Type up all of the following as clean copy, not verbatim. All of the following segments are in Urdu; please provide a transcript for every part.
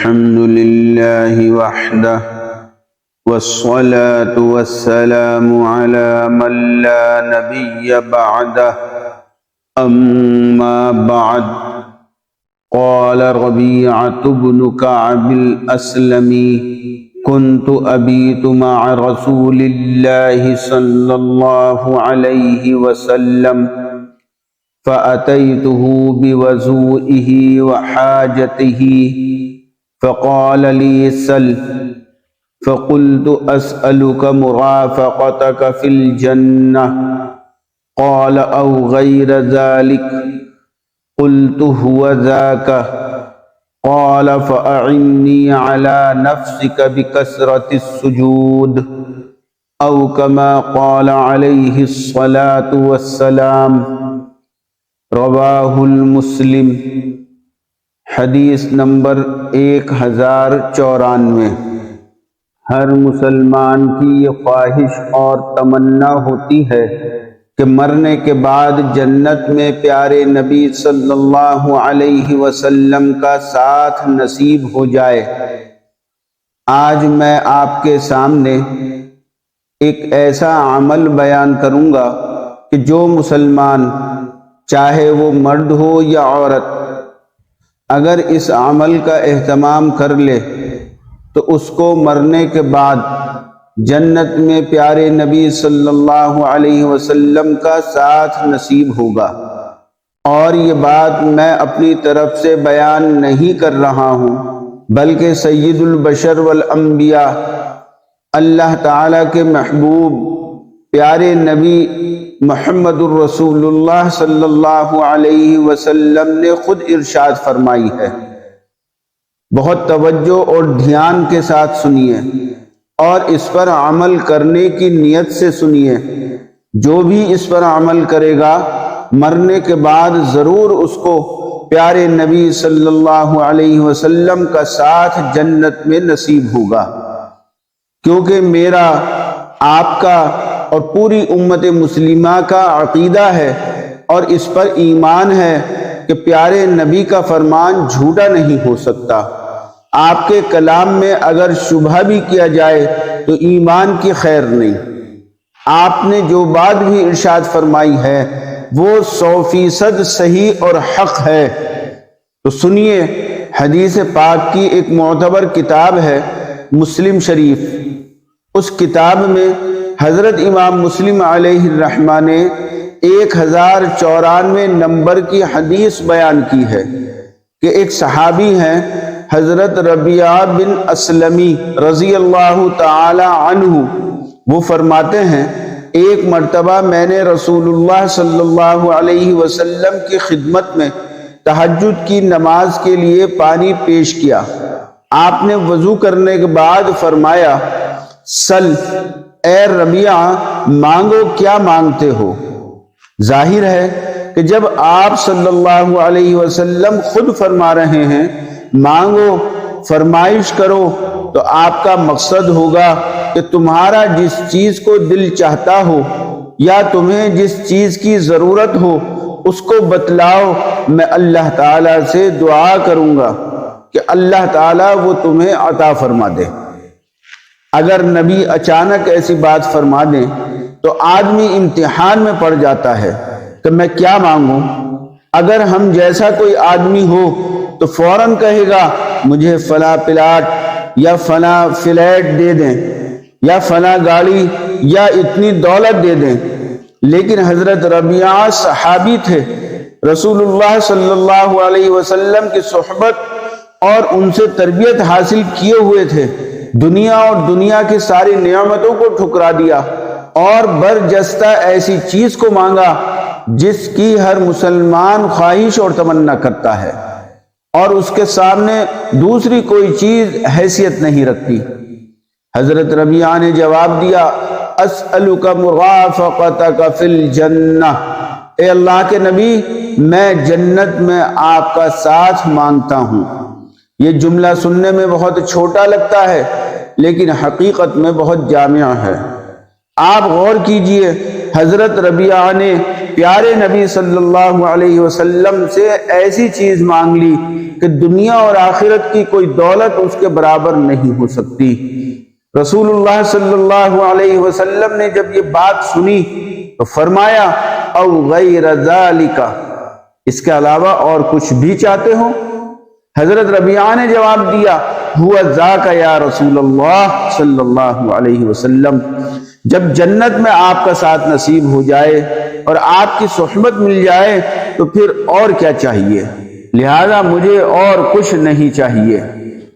الحمد لله وحده والصلاة والسلام على من لا نبي بعده أما بعد قال ربيعة بن كعب الأسلمي كنت أبيت مع رسول الله صلى الله عليه وسلم فأتيته بوضوئه وحاجته فقال لي سل فقلت أسألك مرافقتك في الجنة قال أو غير ذلك قلت هو ذاك قال فأعني على نفسك بكثرة السجود أو كما قال عليه الصلاة والسلام رواہ المسلم۔ حدیث نمبر 1094۔ ہر مسلمان کی یہ خواہش اور تمنا ہوتی ہے کہ مرنے کے بعد جنت میں پیارے نبی صلی اللہ علیہ وسلم کا ساتھ نصیب ہو جائے۔ آج میں آپ کے سامنے ایک ایسا عمل بیان کروں گا کہ جو مسلمان چاہے وہ مرد ہو یا عورت اگر اس عمل کا اہتمام کر لے تو اس کو مرنے کے بعد جنت میں پیارے نبی صلی اللہ علیہ وسلم کا ساتھ نصیب ہوگا۔ اور یہ بات میں اپنی طرف سے بیان نہیں کر رہا ہوں بلکہ سید البشر والانبیاء اللہ تعالیٰ کے محبوب پیارے نبی محمد الرسول اللہ صلی اللہ علیہ وسلم نے خود ارشاد فرمائی ہے۔ بہت توجہ اور دھیان کے ساتھ سنیے اور اس پر عمل کرنے کی نیت سے سنیے۔ جو بھی اس پر عمل کرے گا مرنے کے بعد ضرور اس کو پیارے نبی صلی اللہ علیہ وسلم کا ساتھ جنت میں نصیب ہوگا، کیونکہ میرا، آپ کا اور پوری امت مسلمہ کا عقیدہ ہے اور اس پر ایمان ہے کہ پیارے نبی کا فرمان جھوٹا نہیں ہو سکتا۔ آپ کے کلام میں اگر شبہ بھی کیا جائے تو ایمان کی خیر نہیں۔ آپ نے جو بات بھی ارشاد فرمائی ہے وہ 100% صحیح اور حق ہے۔ تو سنیے، حدیث پاک کی ایک معتبر کتاب ہے مسلم شریف۔ اس کتاب میں حضرت امام مسلم علیہ الرحمہ نے 1094 نمبر کی حدیث بیان کی ہے کہ ایک صحابی ہیں حضرت ربیعہ بن اسلمی رضی اللہ تعالی عنہ، وہ فرماتے ہیں ایک مرتبہ میں نے رسول اللہ صلی اللہ علیہ وسلم کی خدمت میں تہجد کی نماز کے لیے پانی پیش کیا۔ آپ نے وضو کرنے کے بعد فرمایا، سل، اے ربیعہ مانگو، کیا مانگتے ہو؟ ظاہر ہے کہ جب آپ صلی اللہ علیہ وسلم خود فرما رہے ہیں مانگو، فرمائش کرو، تو آپ کا مقصد ہوگا کہ تمہارا جس چیز کو دل چاہتا ہو یا تمہیں جس چیز کی ضرورت ہو اس کو بتلاؤ، میں اللہ تعالیٰ سے دعا کروں گا کہ اللہ تعالیٰ وہ تمہیں عطا فرما دے۔ اگر نبی اچانک ایسی بات فرما دیں تو آدمی امتحان میں پڑ جاتا ہے کہ میں کیا مانگوں۔ اگر ہم جیسا کوئی آدمی ہو تو فوراً کہے گا مجھے فلاں پلاٹ یا فلاں فلیٹ دے دیں یا فلاں گاڑی یا اتنی دولت دے دیں، لیکن حضرت ربیعہ صحابی تھے، رسول اللہ صلی اللہ علیہ وسلم کی صحبت اور ان سے تربیت حاصل کیے ہوئے تھے، دنیا اور دنیا کی ساری نعمتوں کو ٹھکرا دیا اور برجستہ ایسی چیز کو مانگا جس کی ہر مسلمان خواہش اور تمنا کرتا ہے اور اس کے سامنے دوسری کوئی چیز حیثیت نہیں رکھتی۔ حضرت ربیعہ نے جواب دیا، اسألک مرافقتک فی الجنہ، اے اللہ کے نبی میں جنت میں آپ کا ساتھ مانگتا ہوں۔ یہ جملہ سننے میں بہت چھوٹا لگتا ہے لیکن حقیقت میں بہت جامع ہے۔ آپ غور کیجئے، حضرت ربیعہ نے پیارے نبی صلی اللہ علیہ وسلم سے ایسی چیز مانگ لی کہ دنیا اور آخرت کی کوئی دولت اس کے برابر نہیں ہو سکتی۔ رسول اللہ صلی اللہ علیہ وسلم نے جب یہ بات سنی تو فرمایا او غیر ذالک، اس کے علاوہ اور کچھ بھی چاہتے ہو؟ حضرت ربیعہ نے جواب دیا ہوا ذاک یا رسول اللہ صلی اللہ علیہ وسلم، جب جنت میں آپ کا ساتھ نصیب ہو جائے اور آپ کی صحبت مل جائے تو پھر اور کیا چاہیے، لہذا مجھے اور کچھ نہیں چاہیے،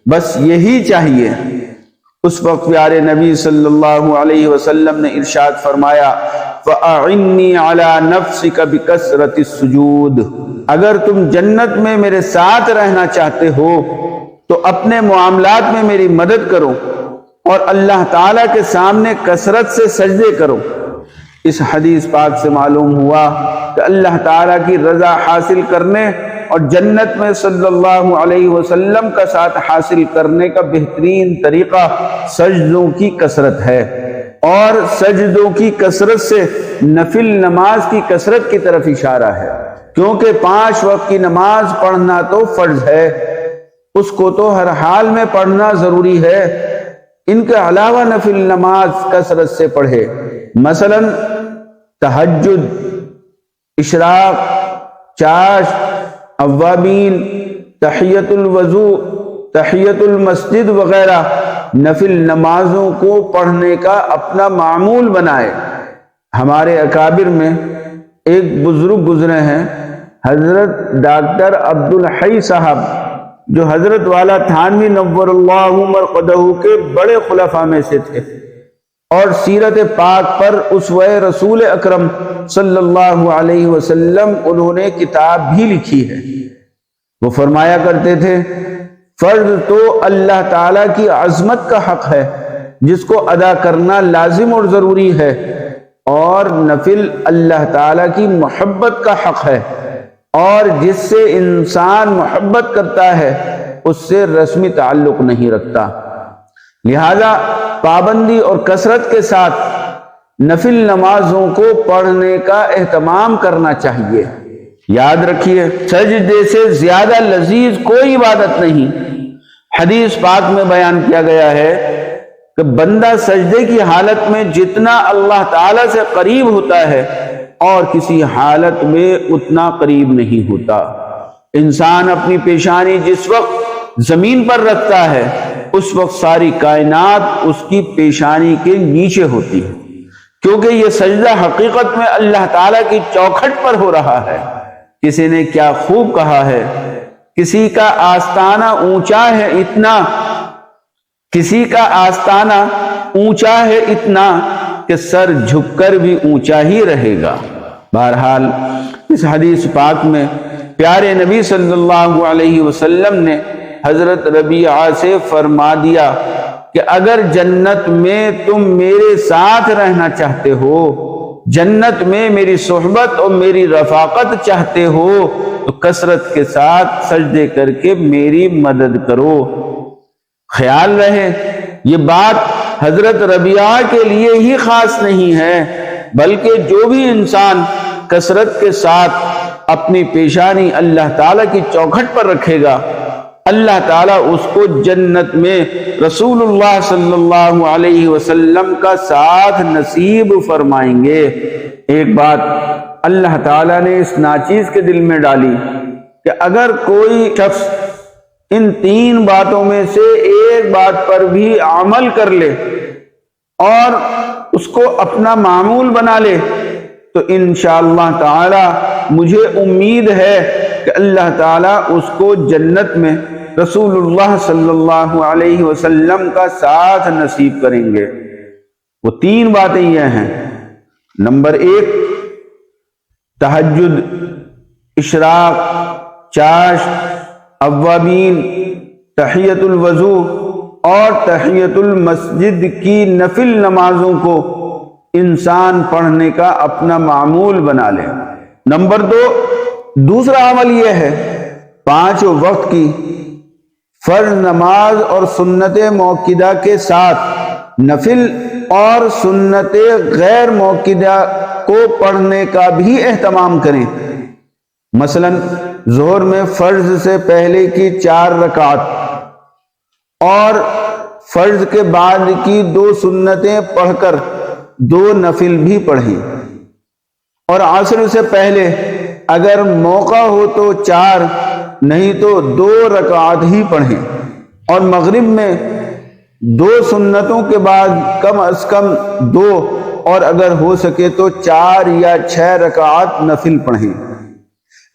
بس یہی چاہیے۔ اس وقت پیارے نبی صلی اللہ علیہ وسلم نے ارشاد فرمایا فَأَعِنِّي عَلَى نَفْسِكَ بِكَثْرَةِ السُّجُودِ، اگر تم جنت میں میرے ساتھ رہنا چاہتے ہو تو اپنے معاملات میں میری مدد کرو اور اللہ تعالیٰ کے سامنے کثرت سے سجدے کرو۔ اس حدیث پاک سے معلوم ہوا کہ اللہ تعالیٰ کی رضا حاصل کرنے اور جنت میں صلی اللہ علیہ وسلم کا ساتھ حاصل کرنے کا بہترین طریقہ سجدوں کی کثرت ہے، اور سجدوں کی کثرت سے نفل نماز کی کثرت کی طرف اشارہ ہے، کیونکہ 5 وقت کی نماز پڑھنا تو فرض ہے، اس کو تو ہر حال میں پڑھنا ضروری ہے، ان کے علاوہ نفل نماز کثرت سے پڑھے، مثلا تہجد، اشراق، چاشت، اوابین، تحیت الوضو، تحیت المسجد وغیرہ نفل نمازوں کو پڑھنے کا اپنا معمول بنائے۔ ہمارے اکابر میں ایک بزرگ گزرے ہیں، حضرت ڈاکٹر عبدالحی صاحب، جو حضرت والا تھانوی نور اللہ مرقدہ کے بڑے خلفاء میں سے تھے، اور سیرت پاک پر اسوہ رسول اکرم صلی اللہ علیہ وسلم انہوں نے کتاب بھی لکھی ہے۔ وہ فرمایا کرتے تھے فرض تو اللہ تعالیٰ کی عظمت کا حق ہے جس کو ادا کرنا لازم اور ضروری ہے، اور نفل اللہ تعالیٰ کی محبت کا حق ہے، اور جس سے انسان محبت کرتا ہے اس سے رسمی تعلق نہیں رکھتا، لہذا پابندی اور کثرت کے ساتھ نفل نمازوں کو پڑھنے کا اہتمام کرنا چاہیے۔ یاد رکھیے سجدے سے زیادہ لذیذ کوئی عبادت نہیں۔ حدیث پاک میں بیان کیا گیا ہے کہ بندہ سجدے کی حالت میں جتنا اللہ تعالیٰ سے قریب ہوتا ہے اور کسی حالت میں اتنا قریب نہیں ہوتا۔ انسان اپنی پیشانی جس وقت زمین پر رکھتا ہے اس وقت ساری کائنات اس کی پیشانی کے نیچے ہوتی ہے، کیونکہ یہ سجدہ حقیقت میں اللہ تعالیٰ کی چوکھٹ پر ہو رہا ہے۔ کسی نے کیا خوب کہا ہے، کسی کا آستانہ اونچا ہے اتنا، کسی کا آستانہ اونچا ہے اتنا کہ سر جھک کر بھی اونچا ہی رہے گا۔ بہرحال اس حدیث پاک میں پیارے نبی صلی اللہ علیہ وسلم نے حضرت ربیعہ سے فرما دیا کہ اگر جنت میں تم میرے ساتھ رہنا چاہتے ہو، جنت میں میری صحبت اور میری رفاقت چاہتے ہو تو کثرت کے ساتھ سجدے کر کے میری مدد کرو۔ خیال رہے یہ بات حضرت ربیعہ کے لیے ہی خاص نہیں ہے، بلکہ جو بھی انسان کثرت کے ساتھ اپنی پیشانی اللہ تعالیٰ کی چوکھٹ پر رکھے گا، اللہ تعالیٰ اس کو جنت میں رسول اللہ صلی اللہ علیہ وسلم کا ساتھ نصیب فرمائیں گے۔ ایک بات اللہ تعالیٰ نے اس ناچیز کے دل میں ڈالی کہ اگر کوئی شخص ان 3 باتوں میں سے ایک بات پر بھی عمل کر لے اور اس کو اپنا معمول بنا لے تو انشاءاللہ تعالی مجھے امید ہے کہ اللہ تعالیٰ اس کو جنت میں رسول اللہ صلی اللہ علیہ وسلم کا ساتھ نصیب کریں گے۔ وہ 3 باتیں یہ ہیں، نمبر 1 تہجد، اشراق، چاشت، اوابین، تحیت الوضو اور تحیت المسجد کی نفل نمازوں کو انسان پڑھنے کا اپنا معمول بنا لے۔ نمبر 2 دوسرا عمل یہ ہے 5 وقت کی فرض نماز اور سنت موقدہ کے ساتھ نفل اور سنت غیر موقدہ کو پڑھنے کا بھی اہتمام کریں۔ مثلا ظہر میں فرض سے پہلے کی 4 رکعت اور فرض کے بعد کی 2 سنتیں پڑھ کر 2 نفل بھی پڑھیں، اور عصر سے پہلے اگر موقع ہو تو 4 نہیں تو 2 رکعت ہی پڑھیں، اور مغرب میں 2 سنتوں کے بعد کم از کم 2 اور اگر ہو سکے تو 4 یا 6 رکعت نفل پڑھیں۔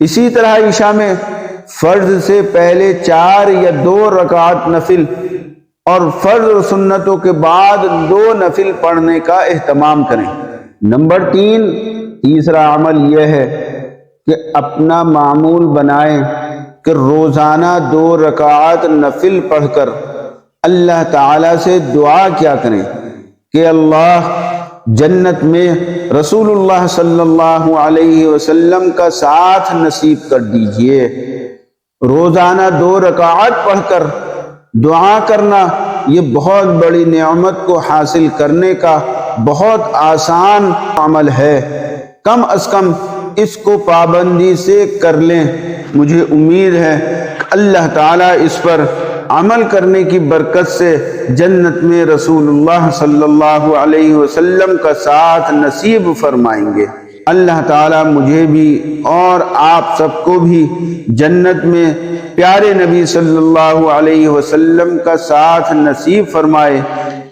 اسی طرح عشاء میں فرض سے پہلے 4 یا 2 رکعت نفل اور فرض و سنتوں کے بعد 2 نفل پڑھنے کا اہتمام کریں۔ نمبر 3، تیسرا عمل یہ ہے کہ اپنا معمول بنائیں کہ روزانہ 2 رکعت نفل پڑھ کر اللہ تعالیٰ سے دعا کیا کریں کہ اللہ جنت میں رسول اللہ صلی اللہ علیہ وسلم کا ساتھ نصیب کر دیجئے۔ روزانہ 2 رکعت پڑھ کر دعا کرنا یہ بہت بڑی نعمت کو حاصل کرنے کا بہت آسان عمل ہے، کم از کم اس کو پابندی سے کر لیں۔ مجھے امید ہے کہ اللہ تعالیٰ اس پر عمل کرنے کی برکت سے جنت میں رسول اللہ صلی اللہ علیہ وسلم کا ساتھ نصیب فرمائیں گے۔ اللہ تعالیٰ مجھے بھی اور آپ سب کو بھی جنت میں پیارے نبی صلی اللہ علیہ وسلم کا ساتھ نصیب فرمائے،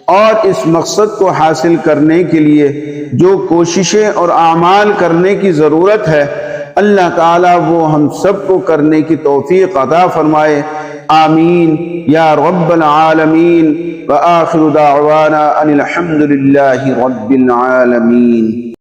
اور اس مقصد کو حاصل کرنے کے لیے جو کوششیں اور اعمال کرنے کی ضرورت ہے اللہ تعالیٰ وہ ہم سب کو کرنے کی توفیق عطا فرمائے۔ آمین یا رب العالمین، وآخر دعوانا ان الحمد للہ رب العالمین۔